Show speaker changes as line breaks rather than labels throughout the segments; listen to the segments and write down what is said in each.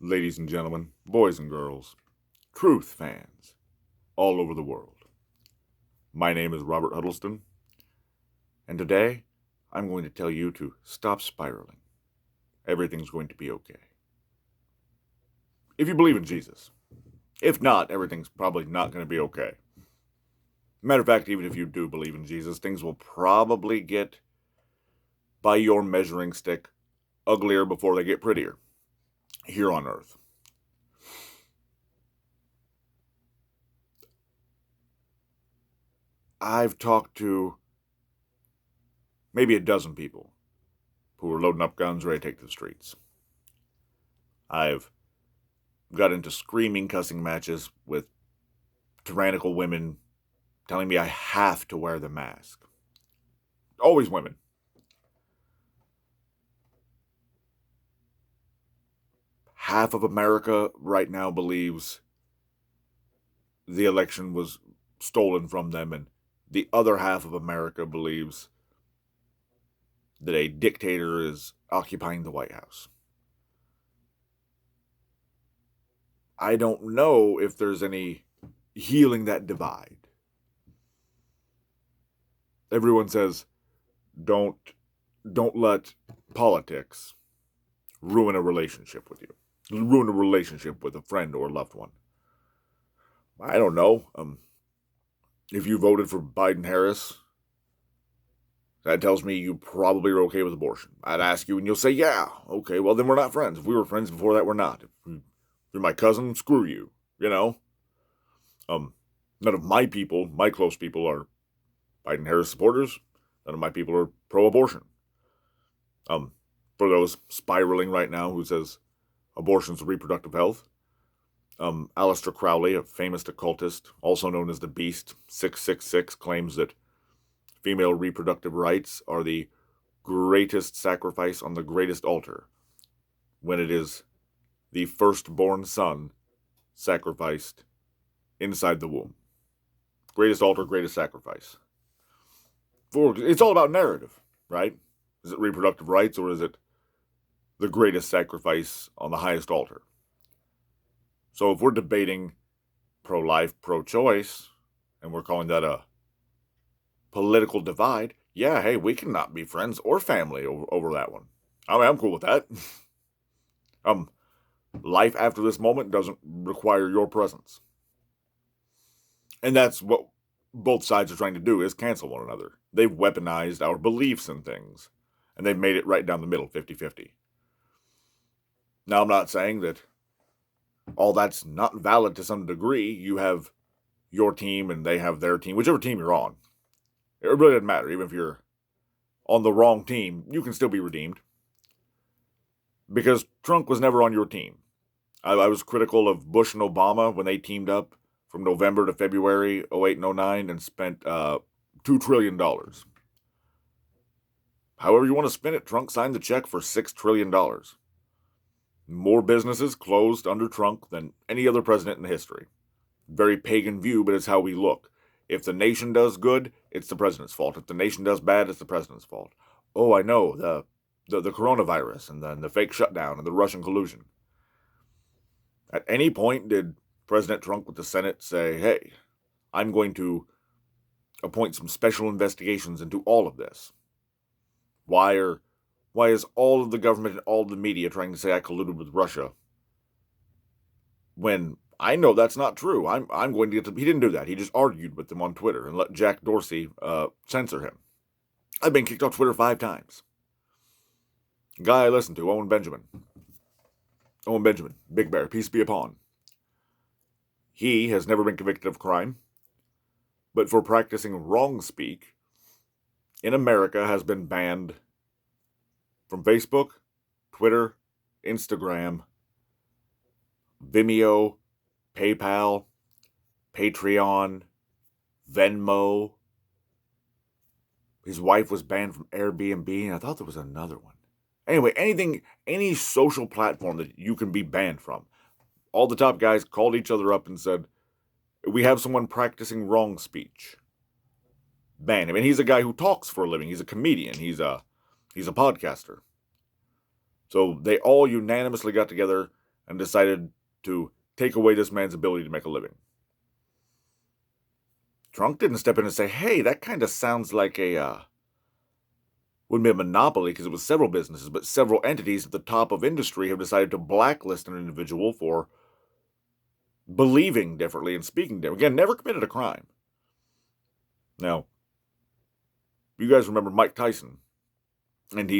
ladies and gentlemen, boys and girls, truth fans all over the world. My name is Robert Huddleston, and today I'm going to tell you to stop spiraling. Everything's going to be okay. If you believe in Jesus. If not, everything's probably not going to be okay. Matter of fact, even if you do believe in Jesus, things will probably get, by your measuring stick, uglier before they get prettier here on Earth. I've talked to maybe a dozen people who are loading up guns ready to take to the streets. I've got into screaming, cussing matches with tyrannical women telling me I have to wear the mask. Always women. Half of America right now believes the election was stolen from them, and the other half of America believes that a dictator is occupying the White House. I don't know if there's any healing that divide. Everyone says, don't let politics ruin a relationship with you. Ruin a relationship with a friend or a loved one. I don't know. If you voted for Biden-Harris, that tells me you probably are okay with abortion. I'd ask you and you'll say, yeah, okay, well then we're not friends. If we were friends before that, we're not. If you're my cousin, screw you, you know? None of my people, my close people, are Biden-Harris supporters. None of my people are pro-abortion. For those spiraling right now who says abortion's reproductive health, Aleister Crowley, a famous occultist, also known as the Beast 666, claims that female reproductive rights are the greatest sacrifice on the greatest altar, when it is the firstborn son sacrificed inside the womb. Greatest altar, greatest sacrifice. It's all about narrative, right? Is it reproductive rights, or is it the greatest sacrifice on the highest altar? So if we're debating pro-life, pro-choice, and we're calling that a political divide, yeah, hey, we can not be friends or family over that one. I mean, I'm cool with that. Life after this moment doesn't require your presence. And that's what both sides are trying to do, is cancel one another. They've weaponized our beliefs in things, and they've made it right down the middle, 50-50. Now, I'm not saying that all that's not valid to some degree. You have your team and they have their team, whichever team you're on. It really doesn't matter. Even if you're on the wrong team, you can still be redeemed. Because Trump was never on your team. I was critical of Bush and Obama when they teamed up from November to February 08 and 09 and spent $2 trillion. However you want to spin it, Trump signed the check for $6 trillion. More businesses closed under Trump than any other president in history. Very pagan view, but it's how we look. If the nation does good, it's the president's fault. If the nation does bad, it's the president's fault. Oh, I know, the coronavirus and then the fake shutdown and the Russian collusion. At any point did President Trump with the Senate say, hey, I'm going to appoint some special investigations into all of this? Why is all of the government and all of the media trying to say I colluded with Russia, when I know that's not true? I'm going to get to... He didn't do that. He just argued with them on Twitter and let Jack Dorsey censor him. I've been kicked off Twitter 5 times. Guy I listen to, Owen Benjamin, Big Bear, peace be upon. He has never been convicted of crime, but for practicing wrong speak in America has been banned from Facebook, Twitter, Instagram, Vimeo, PayPal, Patreon, Venmo. His wife was banned from Airbnb, and I thought there was another one. Anyway, any social platform that you can be banned from. All the top guys called each other up and said, we have someone practicing wrong speech. Ban him. And he's a guy who talks for a living. He's a comedian. He's a podcaster. So they all unanimously got together and decided to take away this man's ability to make a living. Trump didn't step in and say, hey, that kind of sounds like wouldn't be a monopoly because it was several businesses, but several entities at the top of industry have decided to blacklist an individual for believing differently and speaking differently. Again, never committed a crime. Now, you guys remember Mike Tyson, and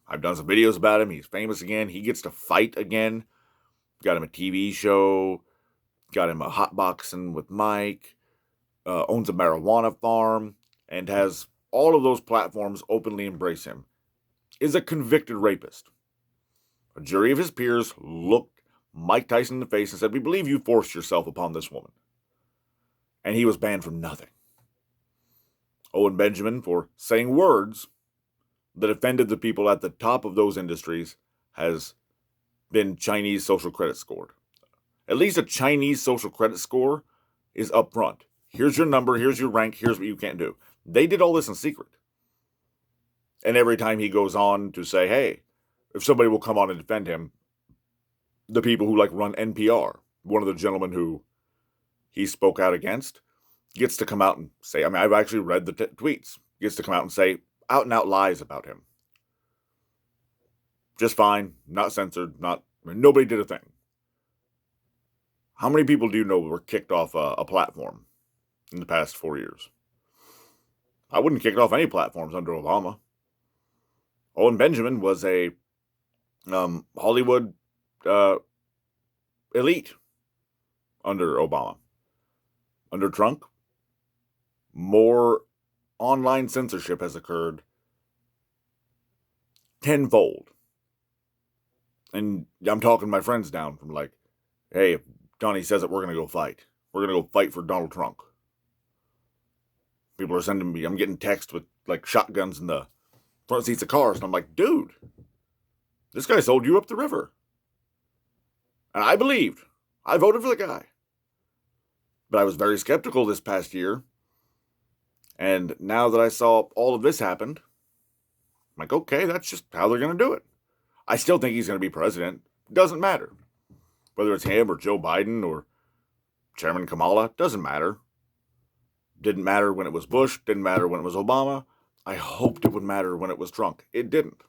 I've done some videos about him. He's famous again. He gets to fight again. Got him a TV show. Got him a hot boxing with Mike. Owns a marijuana farm and has all of those platforms openly embrace him. Is a convicted rapist. A jury of his peers looked Mike Tyson in the face and said, we believe you forced yourself upon this woman. And he was banned from nothing. Owen Benjamin, for saying words that offended the people at the top of those industries, has been Chinese social credit scored. At least a Chinese social credit score is up front. Here's your number, here's your rank, here's what you can't do. They did all this in secret. And every time he goes on to say, hey, if somebody will come on and defend him, the people who run NPR, one of the gentlemen who he spoke out against, gets to come out and say, I've actually read the tweets, gets to come out and say out and out lies about him. Just fine, not censored, nobody did a thing. How many people do you know were kicked off a platform in the past 4 years? I wouldn't kick off any platforms under Obama. Owen Benjamin was a Hollywood elite under Obama. Under Trump, more online censorship has occurred tenfold. And I'm talking my friends down from hey, if Donnie says it, we're going to go fight. We're going to go fight for Donald Trump. People are sending me, I'm getting texts with shotguns in the front seats of cars. And I'm like, dude, this guy sold you up the river. And I voted for the guy. But I was very skeptical this past year. And now that I saw all of this happen, I'm like, okay, that's just how they're going to do it. I still think he's going to be president. Doesn't matter. Whether it's him or Joe Biden or Chairman Kamala, doesn't matter. Didn't matter when it was Bush. Didn't matter when it was Obama. I hoped it would matter when it was Trump. It didn't.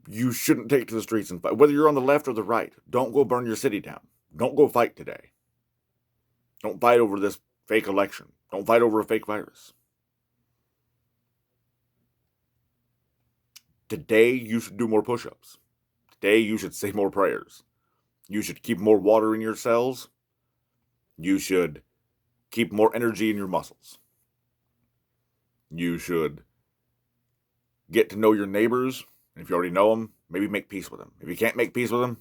You shouldn't take to the streets and fight. Whether you're on the left or the right, don't go burn your city down. Don't go fight today. Don't fight over this fake election. Don't fight over a fake virus. Today, you should do more push-ups. Today, you should say more prayers. You should keep more water in your cells. You should keep more energy in your muscles. You should get to know your neighbors. And if you already know them, maybe make peace with them. If you can't make peace with them,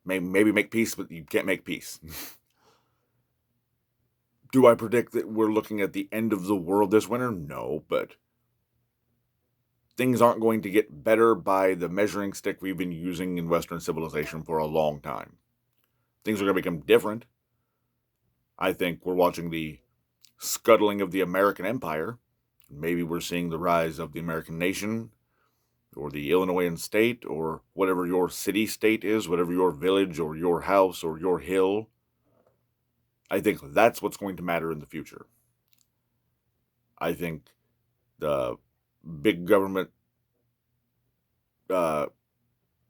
maybe make peace, but you can't make peace. Do I predict that we're looking at the end of the world this winter? No, but things aren't going to get better by the measuring stick we've been using in Western civilization for a long time. Things are going to become different. I think we're watching the scuttling of the American empire. Maybe we're seeing the rise of the American nation, or the Illinoisan state, or whatever your city-state is, whatever your village or your house or your hill. I think that's what's going to matter in the future. I think the big government,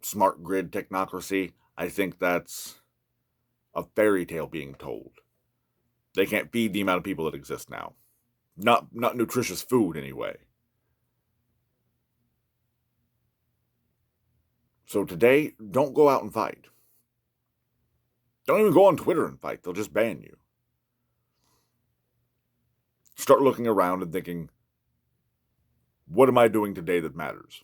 smart grid technocracy, I think that's a fairy tale being told. They can't feed the amount of people that exist now. Not nutritious food, anyway. So today, don't go out and fight. Don't even go on Twitter and fight. They'll just ban you. Start looking around and thinking, what am I doing today that matters?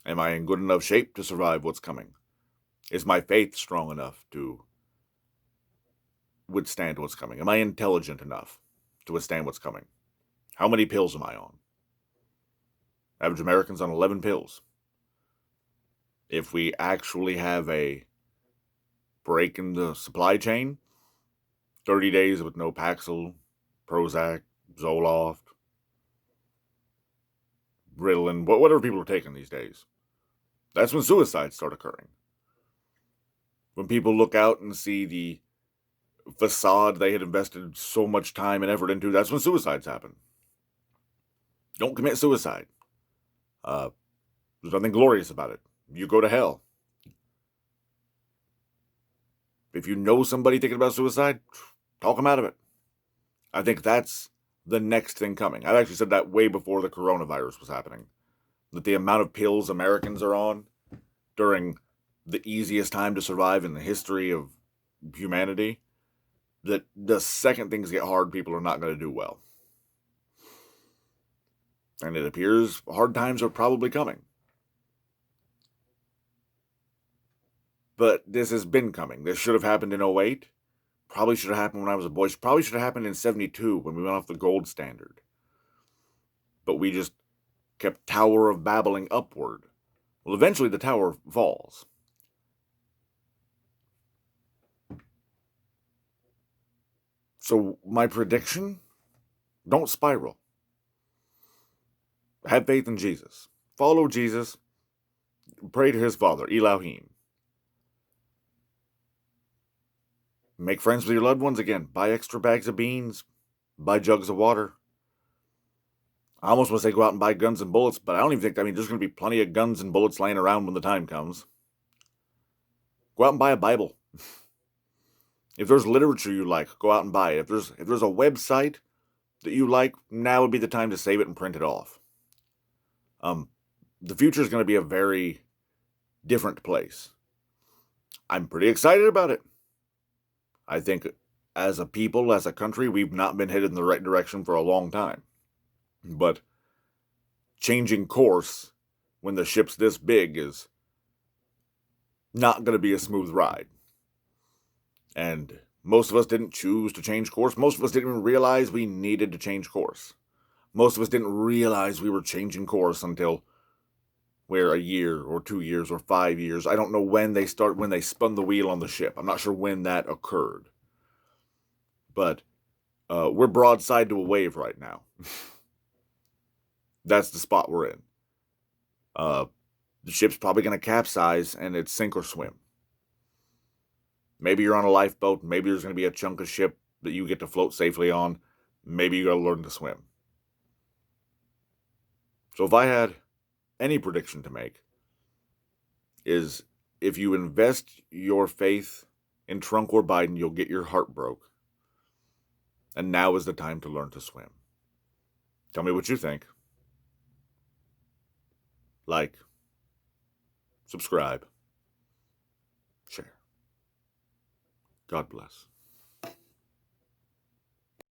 Am I in good enough shape to survive what's coming? Is my faith strong enough to withstand what's coming? Am I intelligent enough to withstand what's coming? How many pills am I on? Average American's on 11 pills. If we actually have a break in the supply chain, 30 days with no Paxil, Prozac, Zoloft, Ritalin, whatever people are taking these days. That's when suicides start occurring. When people look out and see the facade they had invested so much time and effort into, that's when suicides happen. Don't commit suicide. There's nothing glorious about it. You go to hell. If you know somebody thinking about suicide, talk them out of it. I think that's the next thing coming. I've actually said that way before the coronavirus was happening. That the amount of pills Americans are on during the easiest time to survive in the history of humanity, that the second things get hard, people are not going to do well. And it appears hard times are probably coming. But this has been coming. This should have happened in 08. Probably should have happened when I was a boy. Probably should have happened in 72 when we went off the gold standard. But we just kept Tower of Babbling upward. Well, eventually the tower falls. So my prediction, don't spiral. Have faith in Jesus. Follow Jesus. Pray to his Father, Elohim. Make friends with your loved ones again. Buy extra bags of beans. Buy jugs of water. I almost want to say go out and buy guns and bullets, but I don't even think, there's going to be plenty of guns and bullets laying around when the time comes. Go out and buy a Bible. If there's literature you like, go out and buy it. If there's a website that you like, now would be the time to save it and print it off. The future is going to be a very different place. I'm pretty excited about it. I think as a people, as a country, we've not been headed in the right direction for a long time. But changing course when the ship's this big is not going to be a smooth ride. And most of us didn't choose to change course. Most of us didn't even realize we needed to change course. Most of us didn't realize we were changing course until we're a year or 2 years or 5 years. I don't know when they spun the wheel on the ship. I'm not sure when that occurred. But we're broadside to a wave right now. That's the spot we're in. The ship's probably going to capsize and it's sink or swim. Maybe you're on a lifeboat. Maybe there's going to be a chunk of ship that you get to float safely on. Maybe you got to learn to swim. So if I had any prediction to make, is if you invest your faith in Trump or Biden, you'll get your heart broke. And now is the time to learn to swim. Tell me what you think. Like, subscribe, share. God bless.